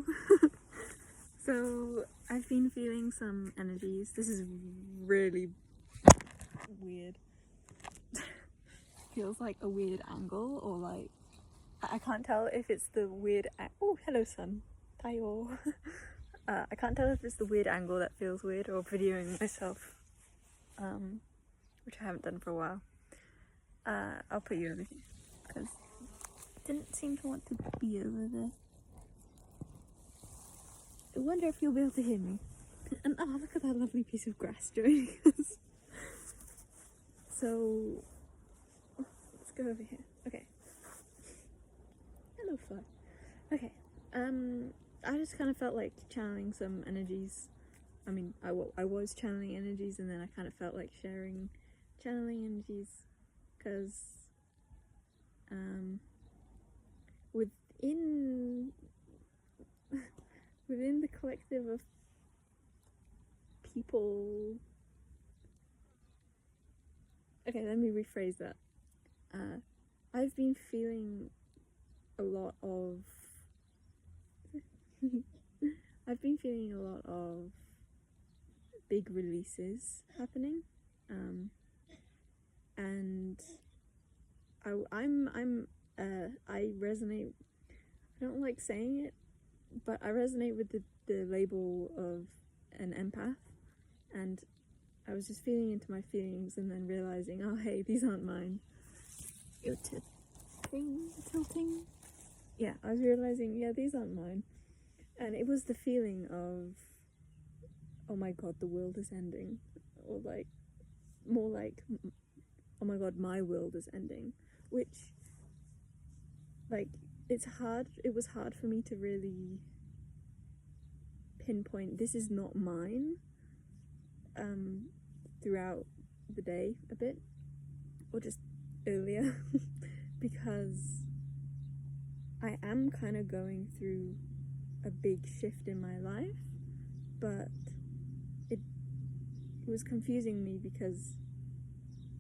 Hello. So I've been feeling some energies. This is really weird. Feels like a weird angle, or like I can't tell if it's the weird. Oh, hello, sun. Tayo. I can't tell if it's the weird angle that feels weird, or videoing myself, which I haven't done for a while. I'll put you over here because didn't seem to want to be over there. I wonder if you'll be able to hear me. And oh, look at that lovely piece of grass joining us. So, let's go over here. Okay. Hello, fly. Okay. I just kind of felt like channeling some energies. I mean, I was channeling energies, and then I kind of felt like sharing channeling energies, because within the collective of people. Okay, let me rephrase that. I've been feeling a lot of big releases happening, and I resonate. I don't like saying it, but I resonate with the label of an empath, and I was just feeling into my feelings and then realizing, oh hey, these aren't mine. You're tilting. Yeah, I was realizing, yeah, these aren't mine. And it was the feeling of, oh my god, the world is ending. Or like, more like, oh my god, my world is ending. Which, like, it was hard for me to really pinpoint, this is not mine, throughout the day a bit, or just earlier, because I am kind of going through a big shift in my life, but it was confusing me because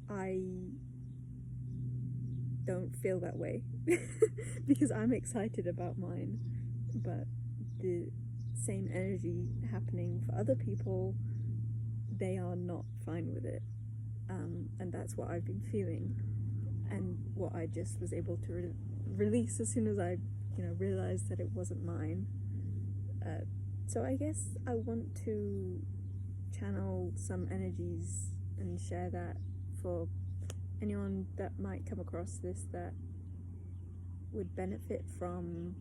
I don't feel that way because I'm excited about mine, but the same energy happening for other people, they are not fine with it, and that's what I've been feeling, and what I just was able to release as soon as I realized that it wasn't mine. So I guess I want to channel some energies and share that for anyone that might come across this that would benefit from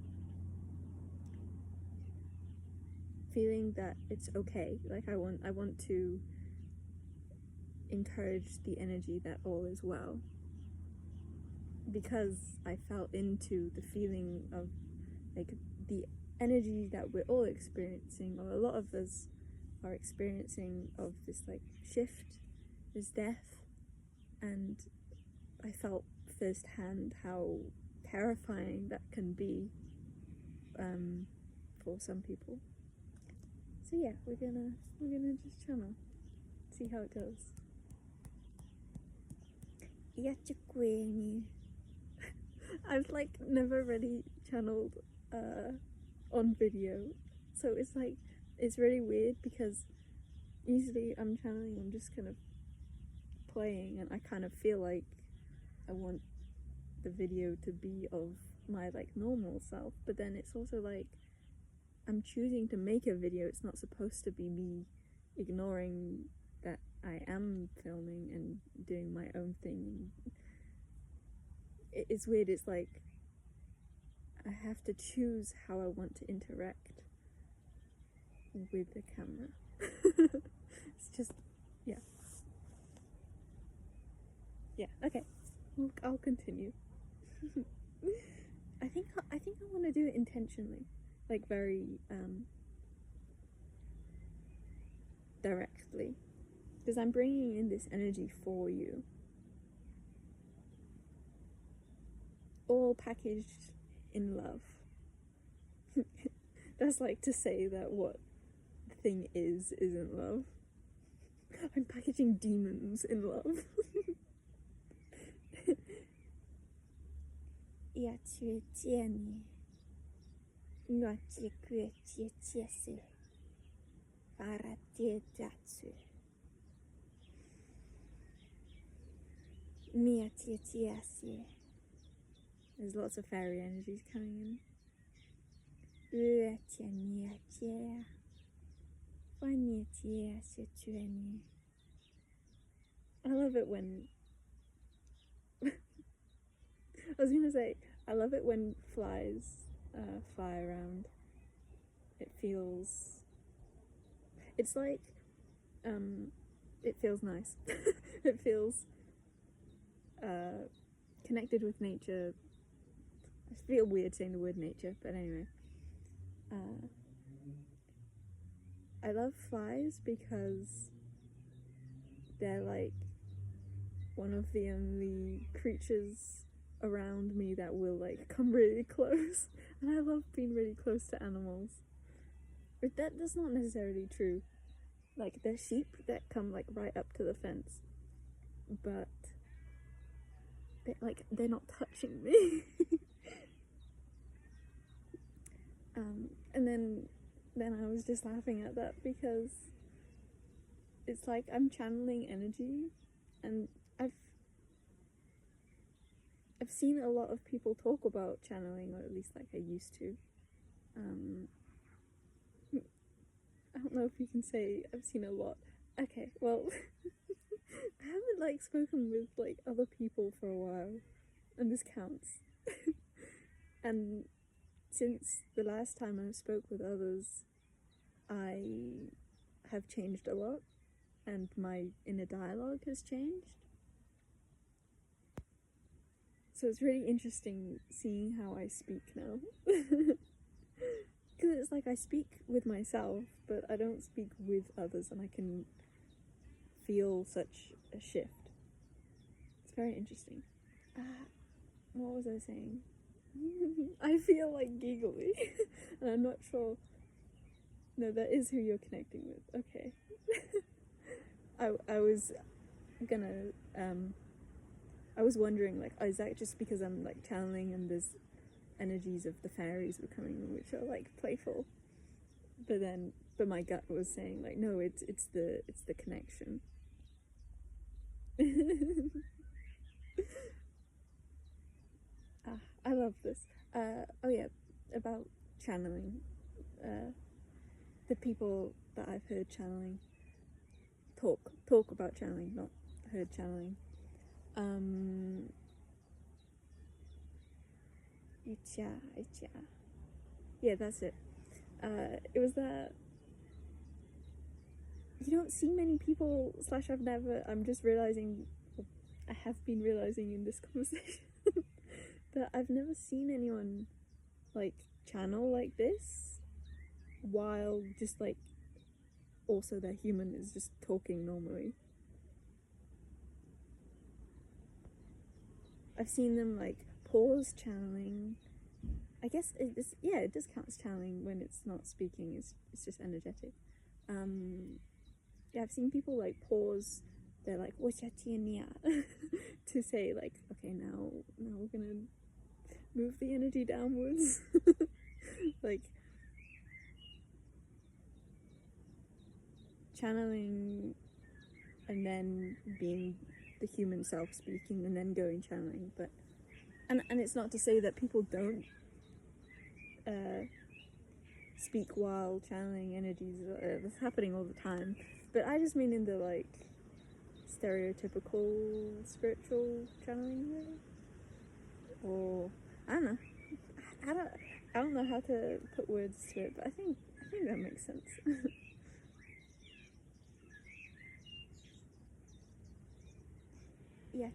feeling that it's okay. Like I want to encourage the energy that all is well, because I felt into the feeling of like the energy that we're all experiencing, or a lot of us are experiencing, of this like shift, this death, and I felt firsthand how terrifying that can be for some people. So yeah, we're gonna just channel, see how it goes. I've like never really channeled on video, so it's really weird, because usually I'm channeling, I'm just kind of playing, and I kind of feel like I want the video to be of my like normal self, but then it's also like I'm choosing to make a video. It's not supposed to be me ignoring that I am filming and doing my own thing. It's weird. It's like I have to choose how I want to interact with the camera. It's just, yeah. Okay, I'll continue. I think I want to do it intentionally, like very directly, because I'm bringing in this energy for you, all packaged in love. That's like to say that what the thing isn't love. I'm packaging demons in love. Nuatie kuetie tiesu. Faratie datsu. Miatie tiasi. There's lots of fairy energies coming in. Uetie niatie. Fanietie situeni. I love it when I was gonna say, I love it when flies fly around. It's like, it feels nice. It feels connected with nature. I feel weird saying the word nature, but anyway. I love flies because they're like one of the only creatures around me that will like come really close, and I love being really close to animals. But that's not necessarily true. Like, there's sheep that come like right up to the fence, but they're not touching me. And then I was just laughing at that because it's like I'm channeling energy, and I've seen a lot of people talk about channeling, or at least like I used to. I don't know if you can say I've seen a lot. Okay, well, I haven't like spoken with like other people for a while, and this counts. And since the last time I spoke with others, I have changed a lot, and my inner dialogue has changed. So it's really interesting seeing how I speak now. Because it's like I speak with myself, but I don't speak with others, and I can feel such a shift. It's very interesting. What was I saying? I feel like giggly, and I'm not sure. No, that is who you're connecting with. Okay. I was gonna, I was wondering, like, is that just because I'm like channeling and there's energies of the fairies were coming in, which are like playful, but my gut was saying like, no, it's the connection. I love this. Oh yeah, about channeling. The people that I've heard channeling talk about channeling, not heard channeling. Yeah, that's it. It was that you don't see many people, I'm just realizing, I have been realizing in this conversation, that I've never seen anyone like channel like this while just like also their human is just talking normally. I've seen them like pause channeling. I guess it does count as channeling when it's not speaking, it's just energetic. Yeah, I've seen people like pause, they're like to say like, okay, now we're gonna move the energy downwards. Like channeling and then being the human self speaking and then going channeling, but and it's not to say that people don't speak while channeling energies. That's happening all the time, but I just mean in the like stereotypical spiritual channeling way, or I don't know. I don't know how to put words to it, but I think that makes sense. I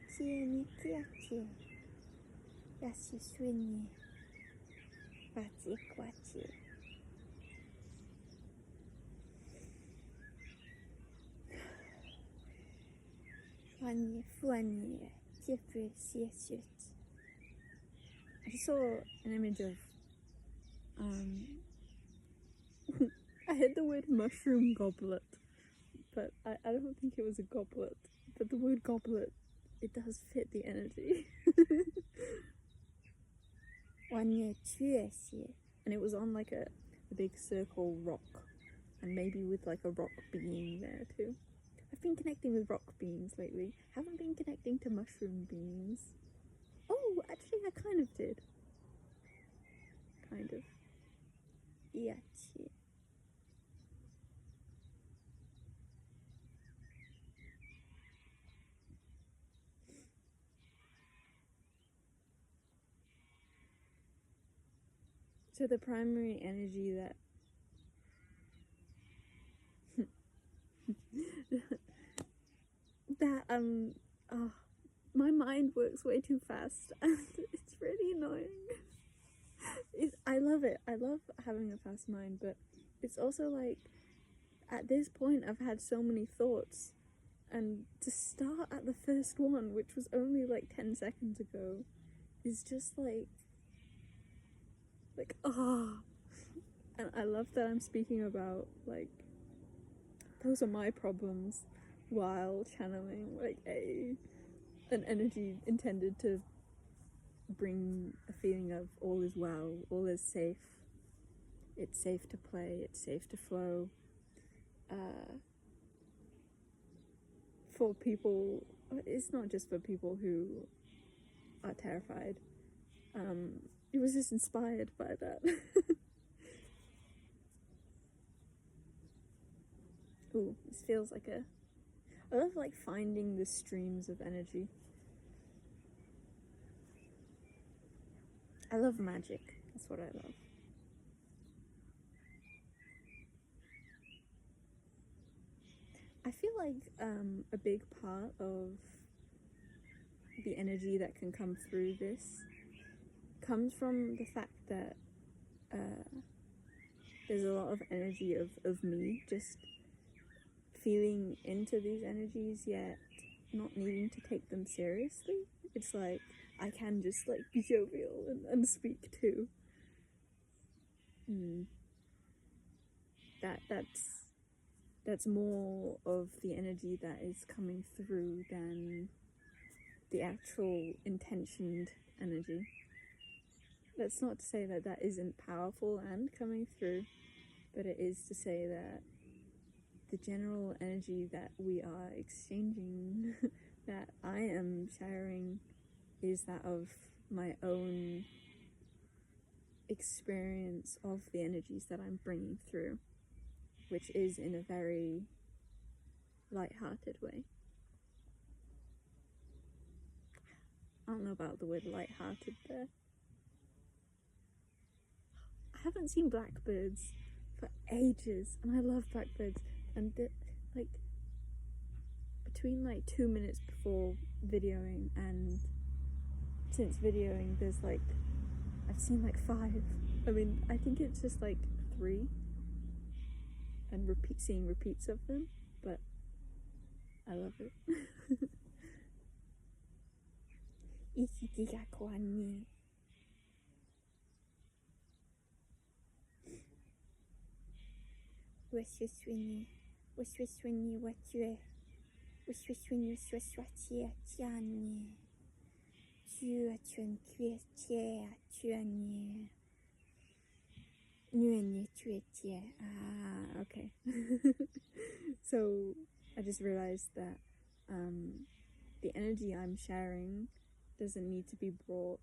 just saw an image of I heard the word mushroom goblet, but I don't think it was a goblet, but the word goblet, it does fit the energy. And it was on like a big circle rock, and maybe with like a rock being there too. I've been connecting with rock beings lately. Haven't been connecting to mushroom beings. Oh, actually I kind of did. Kind of. Yeah. So the primary energy that that oh, my mind works way too fast and it's really annoying. I love it. I love having a fast mind, but it's also like at this point I've had so many thoughts, and to start at the first one, which was only like 10 seconds ago, is just like and I love that I'm speaking about like those are my problems while channeling like an energy intended to bring a feeling of all is well, all is safe, it's safe to play, it's safe to flow. For people, it's not just for people who are terrified. It was just inspired by that. Ooh, this feels like I love like finding the streams of energy. I love magic. That's what I love. I feel like a big part of the energy that can come through this comes from the fact that there's a lot of energy of me just feeling into these energies, yet not needing to take them seriously. It's like I can just like be jovial and speak too. That's more of the energy that is coming through than the actual intentioned energy. That's not to say that that isn't powerful and coming through, but it is to say that the general energy that we are exchanging, that I am sharing, is that of my own experience of the energies that I'm bringing through, which is in a very light-hearted way. I don't know about the word light-hearted there. I haven't seen blackbirds for ages, and I love blackbirds. And like between like 2 minutes before videoing and since videoing, there's like I've seen like 5. I mean, I think it's just like 3, and seeing repeats of them, but I love it. Okay. So I just realized that the energy I'm sharing doesn't need to be brought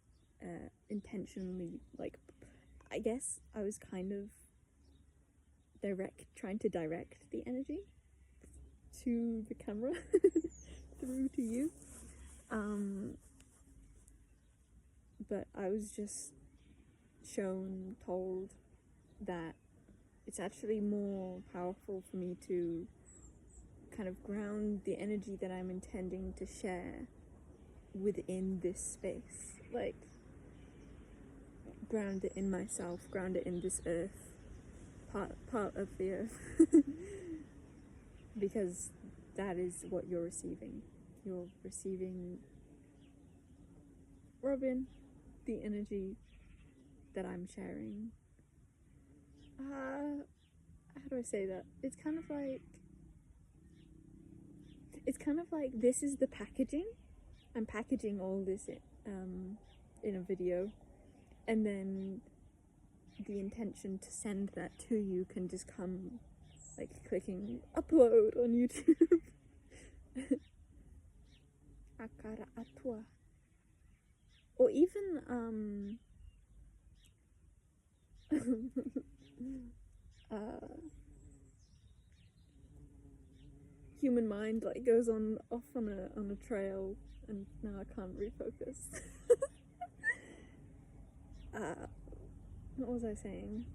intentionally. Like, I guess I was kind of trying to direct the energy to the camera through to you, but I was just told that it's actually more powerful for me to kind of ground the energy that I'm intending to share within this space, like ground it in myself, ground it in this earth, part of the earth, because that is what you're receiving. You're receiving, Robin, the energy that I'm sharing. How do I say that? It's kind of like this is the packaging. I'm packaging all this in a video, and then the intention to send that to you can just come like clicking upload on YouTube. Akara atua. Or even human mind like goes off on a trail, and now I can't refocus. What was I saying?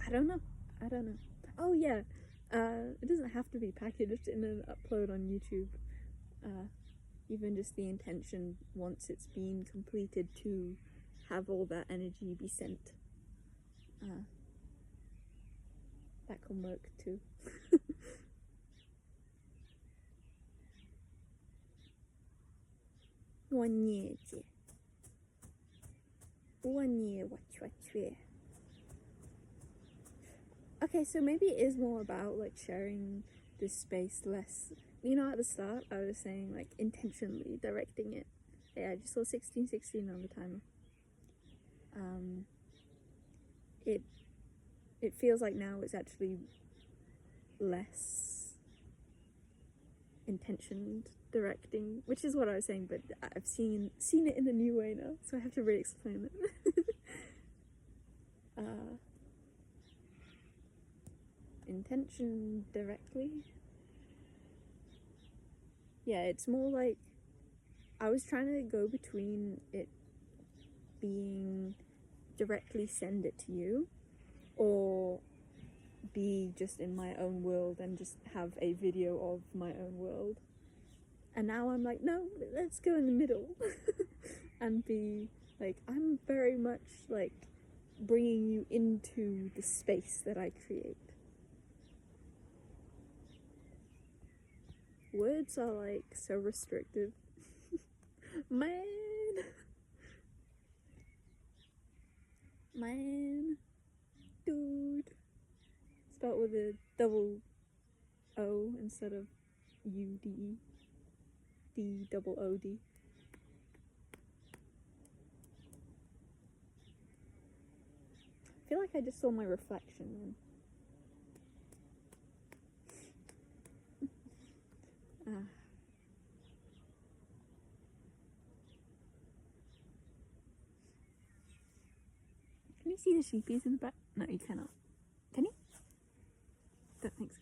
I don't know. Oh yeah, it doesn't have to be packaged in an upload on YouTube. Even just the intention, once it's been completed, to have all that energy be sent. That can work too. Okay, so maybe it is more about like sharing this space less. You know, at the start I was saying like intentionally directing it. Yeah, I just saw 1616 on the timer. It feels like now it's actually less intentioned directing, which is what I was saying, but I've seen it in a new way now, so I have to re-explain it. Intention directly. Yeah, it's more like I was trying to go between it being directly send it to you, or be just in my own world and just have a video of my own world. And now I'm like, no, let's go in the middle and be like, I'm very much like bringing you into the space that I create. Words are like so restrictive. Man, dude. Spelled with a double O instead of U-D-E. D-double-O-D. I feel like I just saw my reflection then. Can you see the sheepies in the back? No, you cannot. Can you? Don't think so.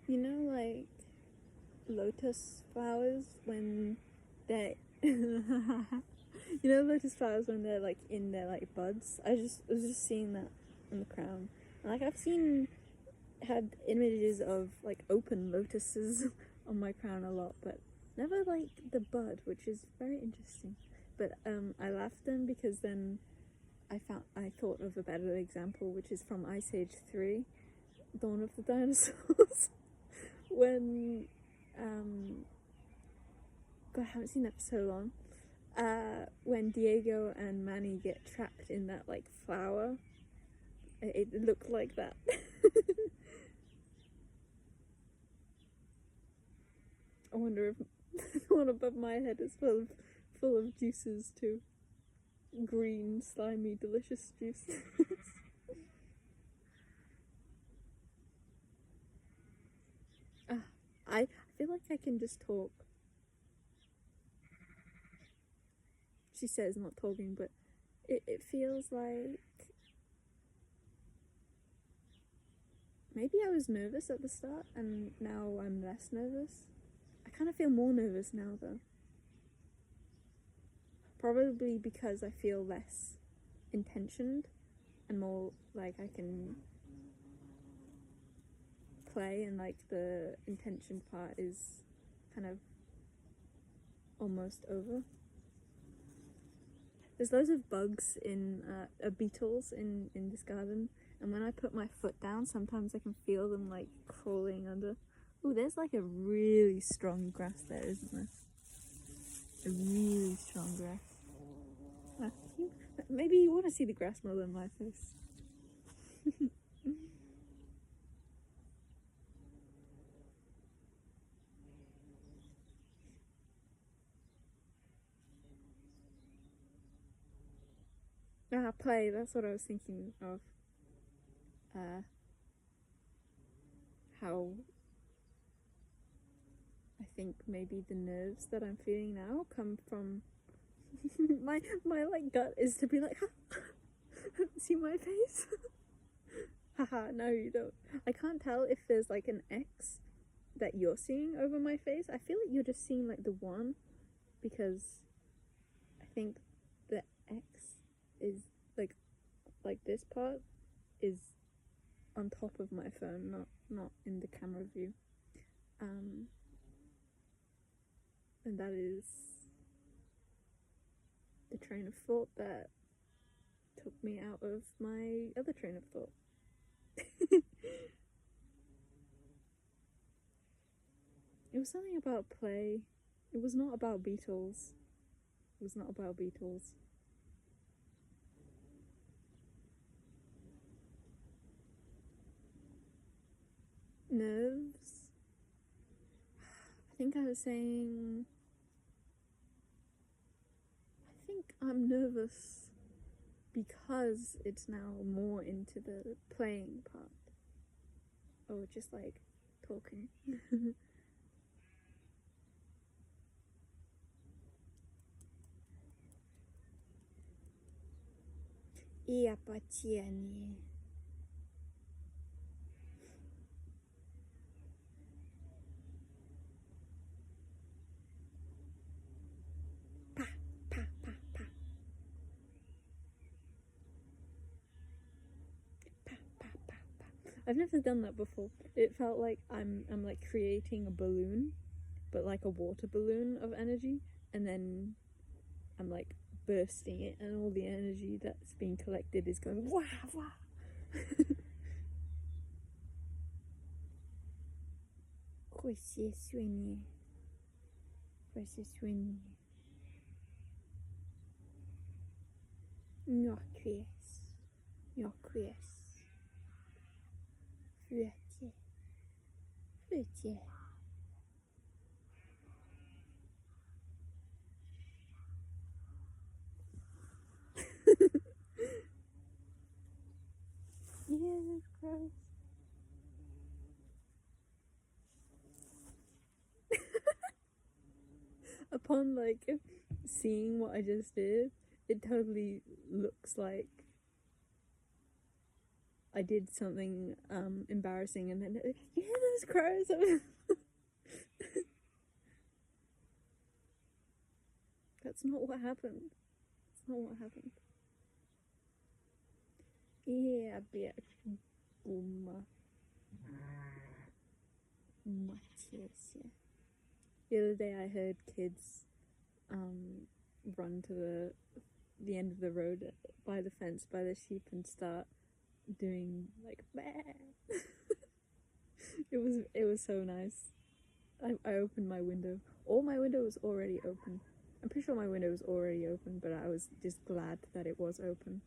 You know, like lotus flowers when they're you know, lotus flowers when they're like in their like buds. I was just seeing that on the crown. And, like I've had images of like open lotuses on my crown a lot, but never like the bud, which is very interesting. But I laughed then because then I thought of a better example, which is from Ice Age 3, Dawn of the Dinosaurs. When God, I haven't seen that for so long. When Diego and Manny get trapped in that like flower, it looked like that. I wonder if the one above my head is full of juices too. Green, slimy, delicious juices. I feel like I can just talk. She says not talking, but it feels like maybe I was nervous at the start and now I'm less nervous. I kind of feel more nervous now though. Probably because I feel less intentioned and more like I can play, and like the intention part is kind of almost over. There's loads of bugs in beetles in this garden, and when I put my foot down sometimes I can feel them like crawling under. Ooh, there's like a really strong grass there, isn't there? A really strong grass. Maybe you want to see the grass more than my face. Play, that's what I was thinking of. How I think maybe the nerves that I'm feeling now come from my like gut is to be like, see my face? Haha, no you don't. I can't tell if there's like an X that you're seeing over my face. I feel like you're just seeing like the one, because I think the X is like this part is on top of my phone, not in the camera view. And that is the train of thought that took me out of my other train of thought. It was something about play. It was not about Beatles. It was not about Beatles. Nerves. I think I was saying, I think I'm nervous because it's now more into the playing part. Or just like talking. И опасение. I've never done that before. It felt like I'm like creating a balloon, but like a water balloon of energy, and then I'm like bursting it, and all the energy that's being collected is going wah wah. Yeah, that's gross. Upon like seeing what I just did, it totally looks like I did something embarrassing, and then yeah, those crows. That's not what happened. That's not what happened. Yeah, bitch. The other day I heard kids run to the end of the road by the fence by the sheep and start doing like bah. It was so nice. I opened my window. My window was already open. I'm pretty sure my window was already open, but I was just glad that it was open.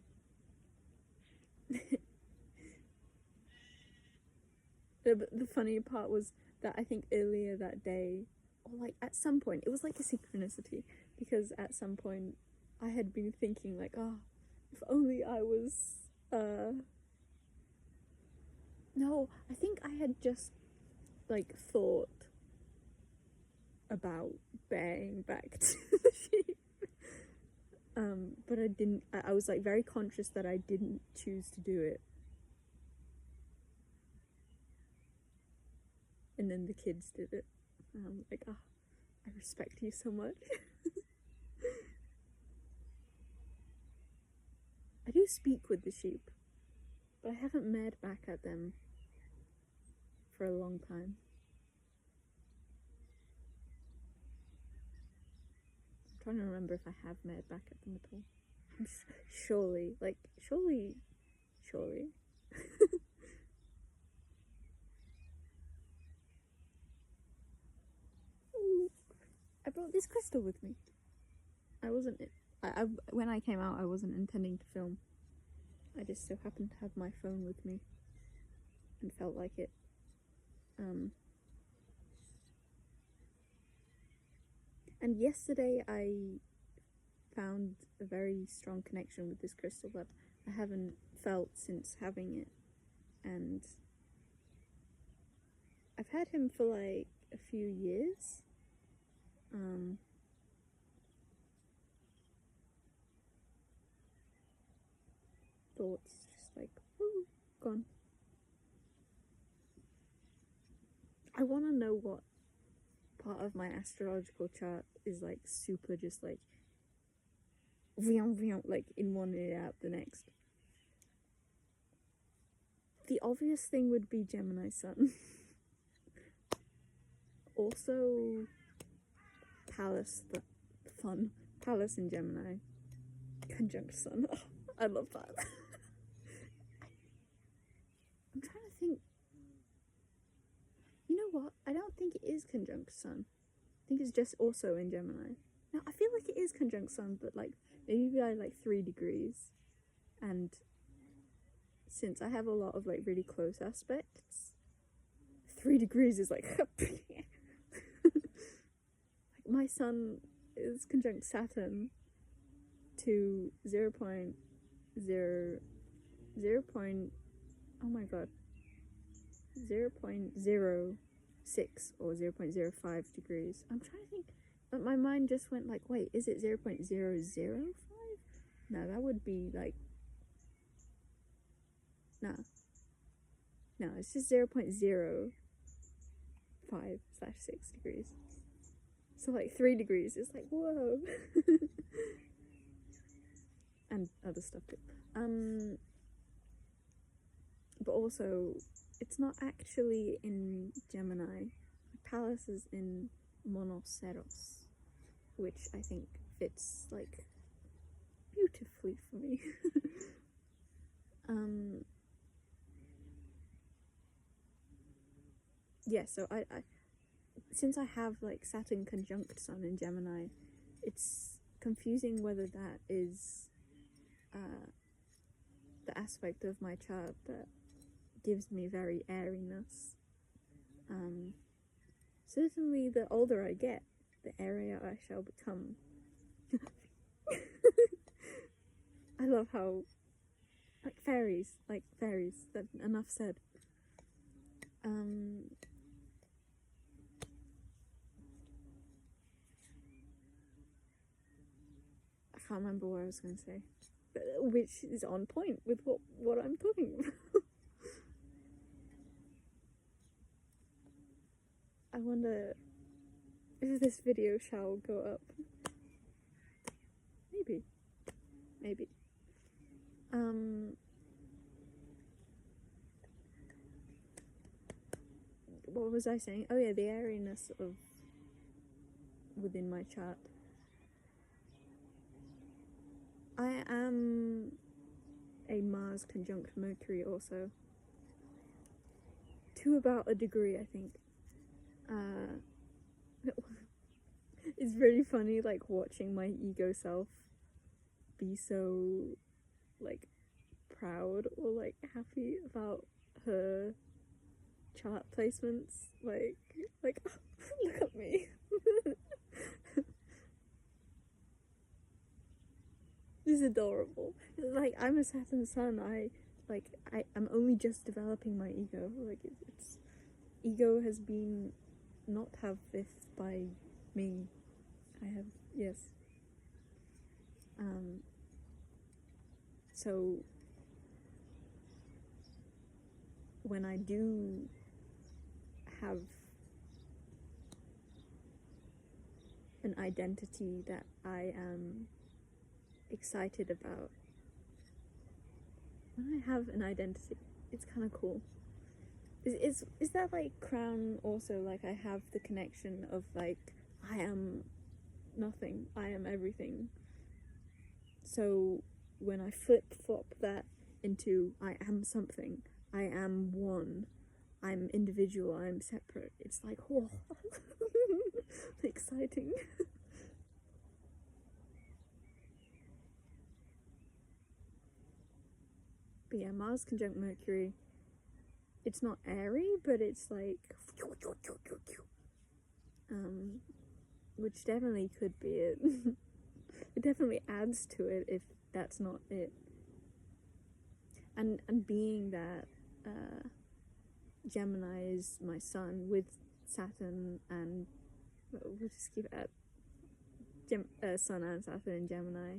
The funny part was that I think earlier that day, or like at some point, it was like a synchronicity, because at some point I had been thinking like, if only I was no, I think I had just like thought about baying back to the sheep, but I didn't. I was like very conscious that I didn't choose to do it, and then the kids did it, and I'm like, I respect you so much. I do speak with the sheep, but I haven't mad back at them for a long time. I'm trying to remember if I have mad back at them at all. Surely. I brought this crystal with me. when I came out, I wasn't intending to film. I just so happened to have my phone with me and felt like it. And yesterday I found a very strong connection with this crystal that I haven't felt since having it. And I've had him for like a few years. Thoughts just like, ooh, gone. I want to know what part of my astrological chart is like super just like like in one ear out the next. The obvious thing would be Gemini Sun. Also Pallas, the fun Pallas in Gemini conjunct Sun. Oh, I love that. I'm trying to think. You know what? I don't think it is conjunct Sun. I think it's just also in Gemini. Now, I feel like it is conjunct Sun, but like maybe by like 3 degrees. And since I have a lot of like really close aspects, 3 degrees is like my Sun is conjunct Saturn to 0.0 oh my god, 0.06 or 0.05 degrees. I'm trying to think, but my mind just went like, wait, is it 0.005? No, that would be like, no, it's just 0.05/6 degrees. So like 3 degrees is like, whoa. And other stuff too. But also, it's not actually in Gemini. Pallas is in Monoceros, which I think fits like beautifully for me. Yeah, so I since I have like Saturn conjunct Sun in Gemini, it's confusing whether that is the aspect of my chart that gives me very airiness. Certainly the older I get, the airier I shall become. I love how like fairies, that enough said. I can't remember what I was going to say, but, which is on point with what I'm talking about. I wonder if this video shall go up. Maybe. What was I saying? Oh yeah, the airiness of within my chart. I am a Mars conjunct Mercury also. To about a degree, I think. It's very funny, like, watching my ego self be so, like, proud or, like, happy about her chart placements. Like, look at me. This is adorable. Like, I'm a Saturn Sun. I'm only just developing my ego. Like, it's ego has been not have this by me. I have, yes. So when I do have an identity that I am excited about, when I have an identity, it's kind of cool. Is that like crown also, like I have the connection of like I am nothing, I am everything. So when I flip-flop that into I am something, I am one, I'm individual, I'm separate, it's like, whoa. Exciting. But yeah, Mars conjunct Mercury. It's not airy, but it's like, which definitely could be it. It definitely adds to it if that's not it. And being that Gemini is my sun with Saturn, and we'll just keep it at Sun and Saturn in Gemini,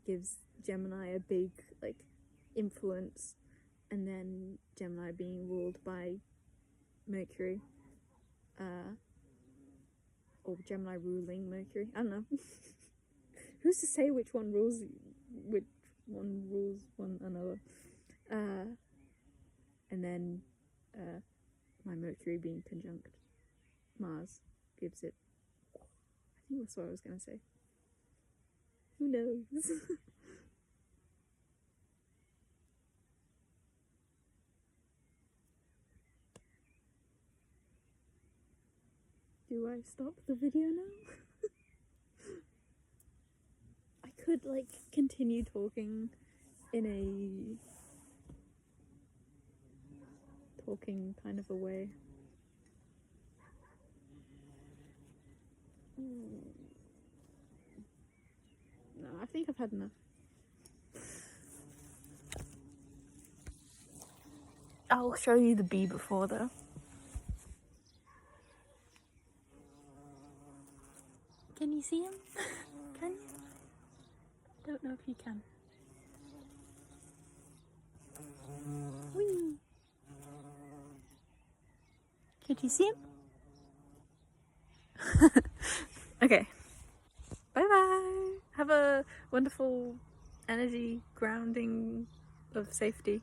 gives Gemini a big like influence, and then Gemini being ruled by Mercury, or Gemini ruling Mercury. I don't know. Who's to say which one rules one another? And then my Mercury being conjunct Mars gives it. I think that's what I was gonna say. Who knows? Do I stop the video now? I could like continue talking in a talking kind of a way. No, I think I've had enough. I'll show you the bee before though. Can you see him? Can you? I don't know if you can. Whee! Could you see him? Okay. Bye bye. Have a wonderful energy grounding of safety.